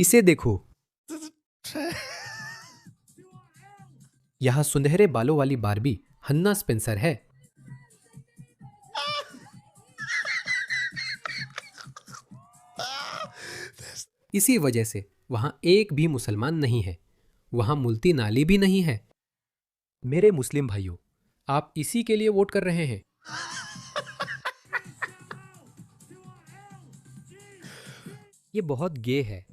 इसे देखो, यहाँ सुनहरे बालों वाली बारबी हन्ना स्पेंसर है। इसी वजह से वहां एक भी मुसलमान नहीं है, वहां मुल्ती नाली भी नहीं है। मेरे मुस्लिम भाइयों, आप इसी के लिए वोट कर रहे हैं। ये बहुत गे है।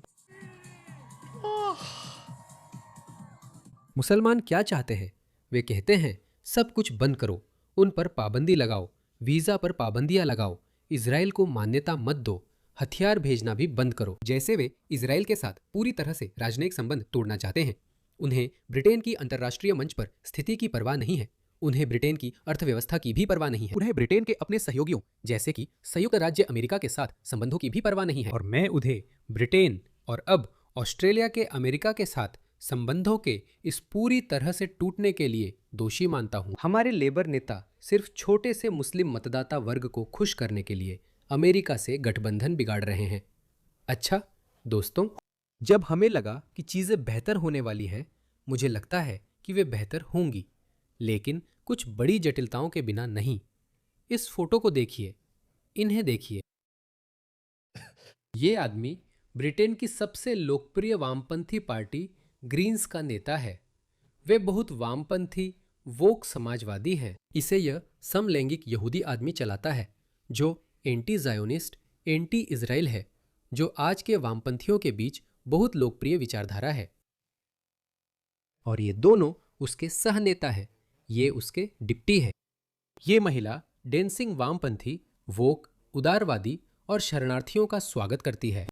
मुसलमान क्या चाहते हैं? वे कहते हैं सब कुछ बंद करो, उन पर पाबंदी लगाओ, वीजा पर पाबंदियां लगाओ, इजराइल को मान्यता मत दो, हथियार भेजना भी बंद करो। जैसे वे इजराइल के साथ पूरी तरह से राजनयिक संबंध तोड़ना चाहते हैं। उन्हें ब्रिटेन की अंतर्राष्ट्रीय मंच पर स्थिति की परवाह नहीं है। उन्हें ब्रिटेन की अर्थव्यवस्था की भी परवाह नहीं है। उन्हें ब्रिटेन के अपने सहयोगियों जैसे कि संयुक्त राज्य अमेरिका के साथ संबंधों की भी परवाह नहीं है। और मैं उन्हें ब्रिटेन और अब ऑस्ट्रेलिया के अमेरिका के साथ संबंधों के इस पूरी तरह से टूटने के लिए दोषी मानता हूं। हमारे लेबर नेता सिर्फ छोटे से मुस्लिम मतदाता वर्ग को खुश करने के लिए अमेरिका से गठबंधन बिगाड़ रहे हैं। अच्छा दोस्तों, जब हमें लगा कि चीजें बेहतर होने वाली हैं, मुझे लगता है कि वे बेहतर होंगी, लेकिन कुछ बड़ी जटिलताओं के बिना नहीं। इस फोटो को देखिए, इन्हें देखिए। ये आदमी ब्रिटेन की सबसे लोकप्रिय वामपंथी पार्टी ग्रीन्स का नेता है। वे बहुत वामपंथी वोक समाजवादी हैं। इसे यह समलैंगिक यहूदी आदमी चलाता है जो एंटी जायोनिस्ट, एंटी इजराइल है, जो आज के वामपंथियों के बीच बहुत लोकप्रिय विचारधारा है। और ये दोनों उसके सह नेता है, ये उसके डिप्टी है। ये महिला डेंसिंग वामपंथी, वोक, उदारवादी और शरणार्थियों का स्वागत करती है।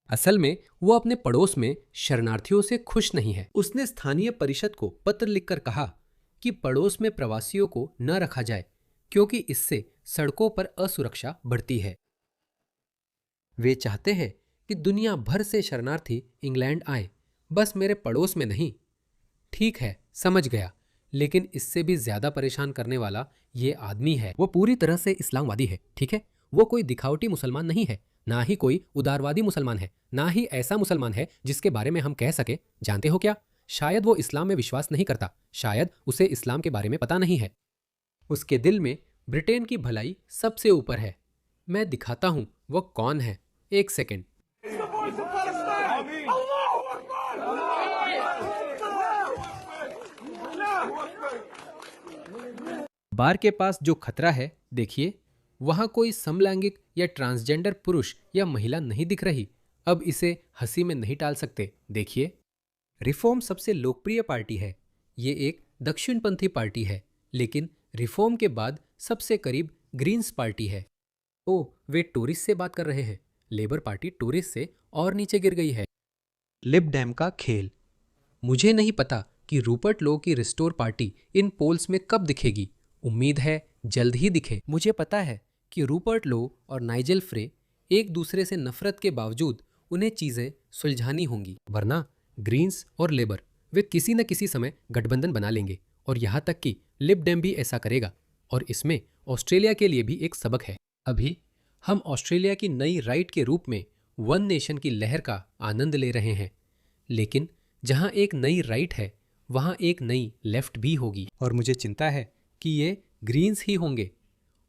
असल में वो अपने पड़ोस में शरणार्थियों से खुश नहीं है। उसने स्थानीय परिषद को पत्र लिखकर कहा कि पड़ोस में प्रवासियों को न रखा जाए क्योंकि इससे सड़कों पर असुरक्षा बढ़ती है। वे चाहते हैं कि दुनिया भर से शरणार्थी इंग्लैंड आए, बस मेरे पड़ोस में नहीं। ठीक है, समझ गया, लेकिन इससे भी ज्यादा परेशान करने वाला ये आदमी है। वो पूरी तरह से इस्लामवादी है, ठीक है? वो कोई दिखावटी मुसलमान नहीं है, ना ही कोई उदारवादी मुसलमान है, ना ही ऐसा मुसलमान है जिसके बारे में हम कह सके, जानते हो क्या? शायद वो इस्लाम में विश्वास नहीं करता, शायद उसे इस्लाम के बारे में पता नहीं है। उसके दिल में ब्रिटेन की भलाई सबसे ऊपर है। मैं दिखाता हूं वो कौन है। एक सेकेंड। बार के पास जो खतरा है, देखिए, वहां कोई समलैंगिक या ट्रांसजेंडर पुरुष या महिला नहीं दिख रही। अब इसे हंसी में नहीं टाल सकते। देखिए, रिफॉर्म सबसे लोकप्रिय पार्टी है। ये एक दक्षिणपंथी पार्टी है, लेकिन रिफॉर्म के बाद सबसे करीब ग्रीन्स पार्टी है। ओ, वे टोरिस से बात कर रहे हैं। लेबर पार्टी टोरिस से और नीचे गिर गई है। लिब डेम का खेल। मुझे नहीं पता कि रूपर्ट लो की रिस्टोर पार्टी इन पोल्स में कब दिखेगी। उम्मीद है जल्द ही दिखे। मुझे पता है कि रूपर्ट लो और नाइजेल फ्रे एक दूसरे से नफरत के बावजूद उन्हें चीजें सुलझानी होंगी, वरना ग्रीन्स और लेबर वे किसी न किसी समय गठबंधन बना लेंगे। और यहाँ तक कि लिब डेम भी ऐसा करेगा। और इसमें ऑस्ट्रेलिया के लिए भी एक सबक है। अभी हम ऑस्ट्रेलिया की नई राइट के रूप में वन नेशन की लहर का आनंद ले रहे हैं, लेकिन जहां एक नई राइट है वहां एक नई लेफ्ट भी होगी। और मुझे चिंता है कि ये ग्रीन्स ही होंगे।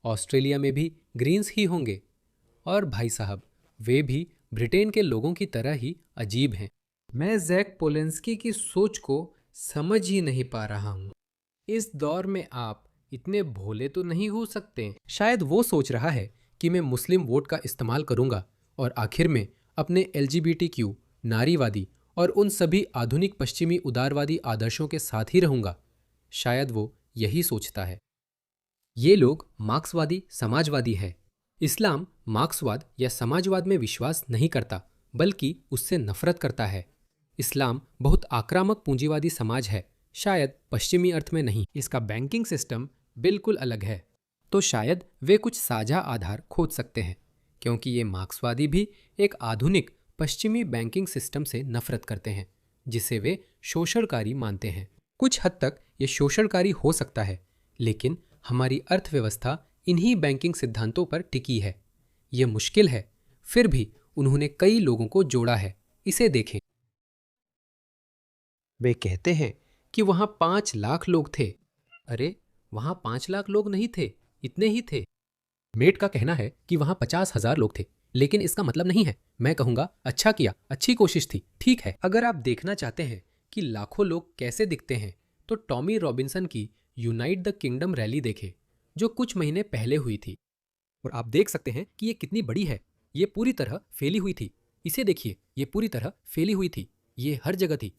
ऑस्ट्रेलिया में भी ग्रीन्स ही होंगे। और भाई साहब, वे भी ब्रिटेन के लोगों की तरह ही अजीब हैं। मैं जैक पोलेंस्की की सोच को समझ ही नहीं पा रहा हूं। इस दौर में आप इतने भोले तो नहीं हो सकते। शायद वो सोच रहा है कि मैं मुस्लिम वोट का इस्तेमाल करूंगा और आखिर में अपने LGBTQ, नारीवादी और उन सभी आधुनिक पश्चिमी उदारवादी आदर्शों के साथ ही रहूंगा। शायद वो यही सोचता है। ये लोग मार्क्सवादी समाजवादी है। इस्लाम मार्क्सवाद या समाजवाद में विश्वास नहीं करता, बल्कि उससे नफरत करता है। इस्लाम बहुत आक्रामक पूंजीवादी समाज है, शायद पश्चिमी अर्थ में नहीं। इसका बैंकिंग सिस्टम बिल्कुल अलग है। तो शायद वे कुछ साझा आधार खोज सकते हैं, क्योंकि ये मार्क्सवादी भी एक आधुनिक पश्चिमी बैंकिंग सिस्टम से नफरत करते हैं, जिसे वे शोषणकारी मानते हैं। कुछ हद तक ये शोषणकारी हो सकता है, लेकिन हमारी अर्थव्यवस्था इन्हीं बैंकिंग सिद्धांतों पर टिकी है। ये मुश्किल है, फिर भी उन्होंने कई लोगों को जोड़ा है। इसे देखें। वे कहते हैं कि वहां 5 लाख लोग थे। अरे, वहां 5 लाख लोग नहीं थे, इतने ही थे। मेट का कहना है कि वहां 50,000 लोग थे, लेकिन इसका मतलब नहीं है। मैं कहूंगा अच्छा किया, अच्छी कोशिश थी, ठीक है। अगर आप देखना चाहते हैं कि लाखों लोग कैसे दिखते हैं तो टॉमी रॉबिन्सन की यूनाइट द किंगडम रैली देखें, जो कुछ महीने पहले हुई थी। और आप देख सकते हैं कि ये कितनी बड़ी है। ये पूरी तरह फैली हुई थी। इसे देखिए, ये पूरी तरह फैली हुई थी। ये हर जगह थी।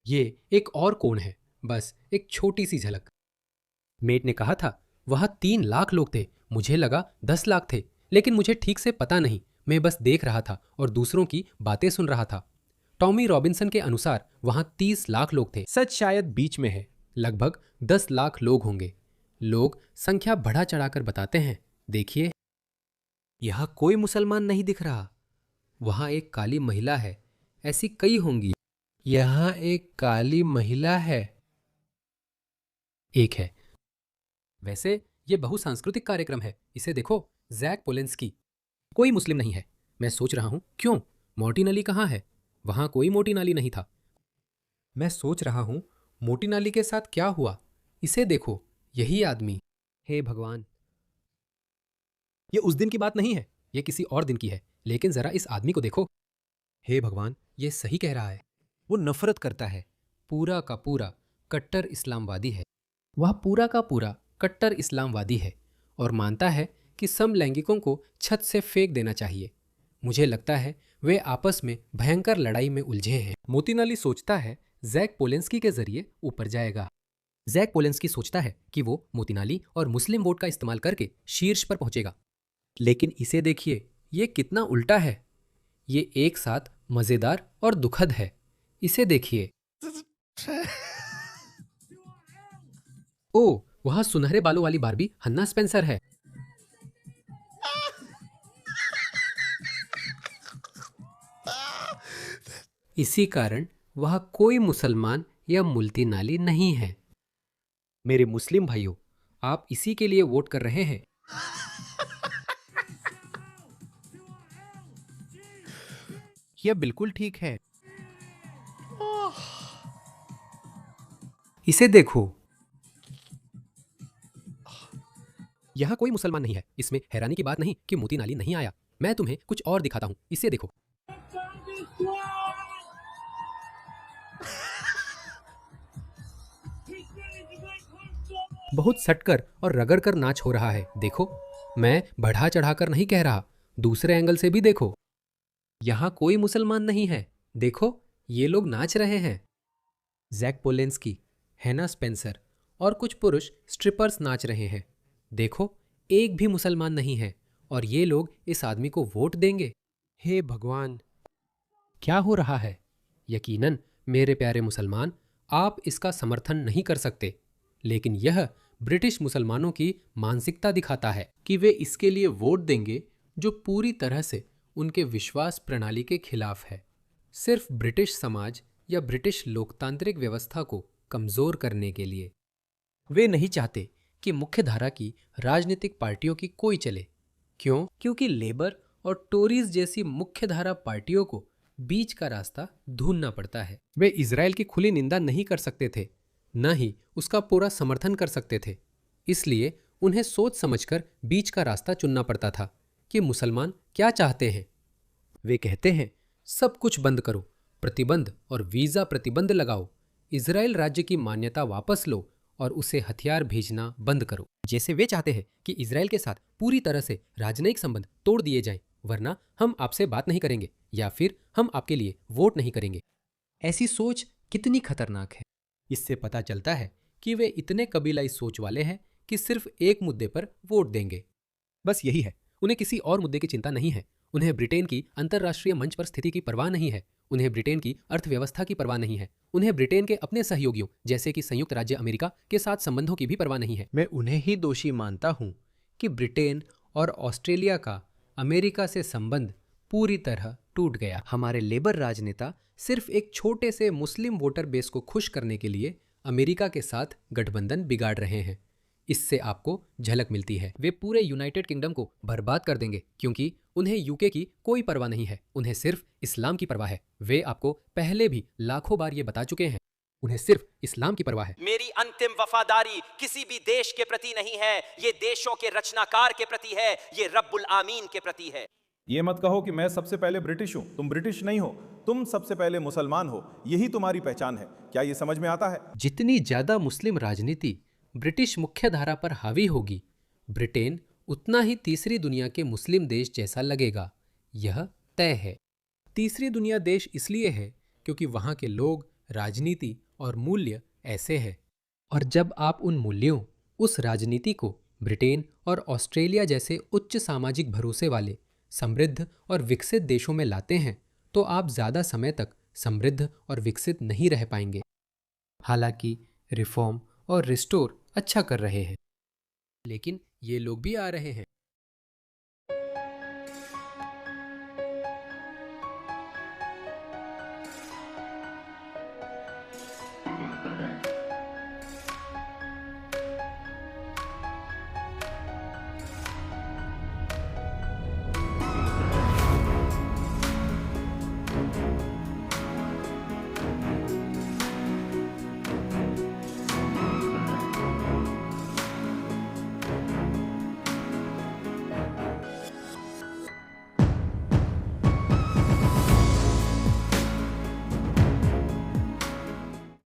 ये एक और कोण है, बस एक छोटी सी झलक। मेट ने कहा था वहां 3 लाख लोग थे। मुझे लगा 10 लाख थे, लेकिन मुझे ठीक से पता नहीं। मैं बस देख रहा था और दूसरों की बातें सुन रहा था। टॉमी रॉबिन्सन के अनुसार वहां 30 लाख लोग थे। सच शायद बीच में है, लगभग 10 लाख लोग होंगे। लोग संख्या बढ़ा चढ़ाकर बताते हैं। देखिए, यहां कोई मुसलमान नहीं दिख रहा। वहां एक काली महिला है, ऐसी कई होंगी। यहां एक काली महिला है, एक है। वैसे ये बहुसांस्कृतिक कार्यक्रम है। इसे देखो, जैक पोलेंस्की। कोई मुस्लिम नहीं है। मैं सोच रहा हूं क्यों। मोटी नाली कहाँ है? वहां कोई मोटी नाली नहीं था। मैं सोच रहा हूं मोटी नाली के साथ क्या हुआ। इसे देखो, यही आदमी। हे भगवान, ये उस दिन की बात नहीं है, ये किसी और दिन की है। लेकिन जरा इस आदमी को देखो। हे भगवान, ये सही कह रहा है। वो नफरत करता है, पूरा का पूरा कट्टर इस्लामवादी है। वह पूरा का पूरा कट्टर इस्लामवादी है और मानता है कि समलैंगिकों को छत से फेंक देना चाहिए। मुझे लगता है वे आपस में भयंकर लड़ाई में उलझे हैं। मोतीनाली सोचता है जैक पोलेंस्की के जरिए ऊपर जाएगा। जैक पोलेंस्की सोचता है कि वो मोतीनाली और मुस्लिम वोट का इस्तेमाल करके शीर्ष पर पहुंचेगा। लेकिन इसे देखिए, ये कितना उल्टा है। ये एक साथ मजेदार और दुखद है। इसे देखिए। ओ, वहां सुनहरे बालों वाली बार्बी हन्ना स्पेंसर है। इसी कारण वह कोई मुसलमान या मुल्ती नाली नहीं है। मेरे मुस्लिम भाइयों, आप इसी के लिए वोट कर रहे हैं। यह बिल्कुल ठीक है। इसे देखो, यहां कोई मुसलमान नहीं है। इसमें हैरानी की बात नहीं कि मोती नाली नहीं आया। मैं तुम्हें कुछ और दिखाता हूं। इसे देखो। बहुत सटकर और रगड़कर नाच हो रहा है। देखो, मैं बढ़ा चढ़ाकर नहीं कह रहा। दूसरे एंगल से भी देखो। यहां कोई मुसलमान नहीं है। देखो, ये लोग नाच रहे हैं। जैक पोलेंस्की, हैना स्पेंसर और कुछ पुरुष स्ट्रिपर्स नाच रहे हैं। देखो, एक भी मुसलमान नहीं है और ये लोग इस आदमी को वोट देंगे। हे भगवान, क्या हो रहा है? यकीनन मेरे प्यारे मुसलमान, आप इसका समर्थन नहीं कर सकते, लेकिन यह ब्रिटिश मुसलमानों की मानसिकता दिखाता है कि वे इसके लिए वोट देंगे जो पूरी तरह से उनके विश्वास प्रणाली के खिलाफ है। सिर्फ ब्रिटिश समाज या ब्रिटिश लोकतांत्रिक व्यवस्था को कमजोर करने के लिए। वे नहीं चाहते कि मुख्यधारा की राजनीतिक पार्टियों की कोई चले। क्यों? क्योंकि लेबर और टोरीज जैसी मुख्यधारा पार्टियों को बीच का रास्ता ढूंढना पड़ता है। वे इजराइल की खुली निंदा नहीं कर सकते थे, न ही उसका पूरा समर्थन कर सकते थे। इसलिए उन्हें सोच समझकर बीच का रास्ता चुनना पड़ता था कि मुसलमान क्या चाहते हैं। वे कहते हैं, सब कुछ बंद करो, प्रतिबंध और वीजा प्रतिबंध लगाओ, इजराइल राज्य की मान्यता वापस लो और उसे हथियार भेजना बंद करो। जैसे वे चाहते हैं कि इजराइल के साथ पूरी तरह से राजनयिक संबंध तोड़ दिए जाएं, वरना हम आपसे बात नहीं करेंगे या फिर हम आपके लिए वोट नहीं करेंगे। ऐसी सोच कितनी खतरनाक है। इससे पता चलता है कि वे इतने कबीलाई सोच वाले हैं कि सिर्फ एक मुद्दे पर वोट देंगे। बस यही है। उन्हें किसी और मुद्दे की चिंता नहीं है। उन्हें ब्रिटेन की अंतर्राष्ट्रीय मंच पर स्थिति की परवाह नहीं है। उन्हें ब्रिटेन की अर्थव्यवस्था की परवाह नहीं है। उन्हें ब्रिटेन के अपने सहयोगियों जैसे कि संयुक्त राज्य अमेरिका के साथ संबंधों की भी परवाह नहीं है। मैं उन्हें ही दोषी मानता हूं कि ब्रिटेन और ऑस्ट्रेलिया का अमेरिका से संबंध पूरी तरह टूट गया। हमारे लेबर राजनेता सिर्फ एक छोटे से मुस्लिम वोटर बेस को खुश करने के लिए अमेरिका के साथ गठबंधन बिगाड़ रहे हैं। इससे आपको झलक मिलती है। वे पूरे यूनाइटेड किंगडम को बर्बाद कर देंगे क्योंकि उन्हें यूके की कोई परवाह नहीं है, उन्हें सिर्फ इस्लाम की परवाह है। वे आपको पहले भी लाखों बार ये बता चुके हैं, उन्हें सिर्फ इस्लाम की परवाह है। मेरी अंतिम वफादारी किसी भी देश के प्रति नहीं है, ये देशों के रचनाकार के प्रति है, ये रब्बुल आमीन के प्रति है। ये मत कहो कि मैं सबसे पहले ब्रिटिश हूं, तुम ब्रिटिश नहीं हो, तुम सबसे पहले मुसलमान हो, यही तुम्हारी पहचान है। क्या ये समझ में आता है? जितनी ज्यादा मुस्लिम राजनीति ब्रिटिश मुख्यधारा पर हावी होगी, ब्रिटेन उतना ही तीसरी दुनिया के मुस्लिम देश जैसा लगेगा, यह तय है। तीसरी दुनिया देश इसलिए है क्योंकि वहां के लोग, राजनीति और मूल्य ऐसे हैं। और जब आप उन मूल्यों, उस राजनीति को ब्रिटेन और ऑस्ट्रेलिया जैसे उच्च सामाजिक भरोसे वाले समृद्ध और विकसित देशों में लाते हैं, तो आप ज्यादा समय तक समृद्ध और विकसित नहीं रह पाएंगे। हालांकि रिफॉर्म और रिस्टोर अच्छा कर रहे हैं, लेकिन ये लोग भी आ रहे हैं।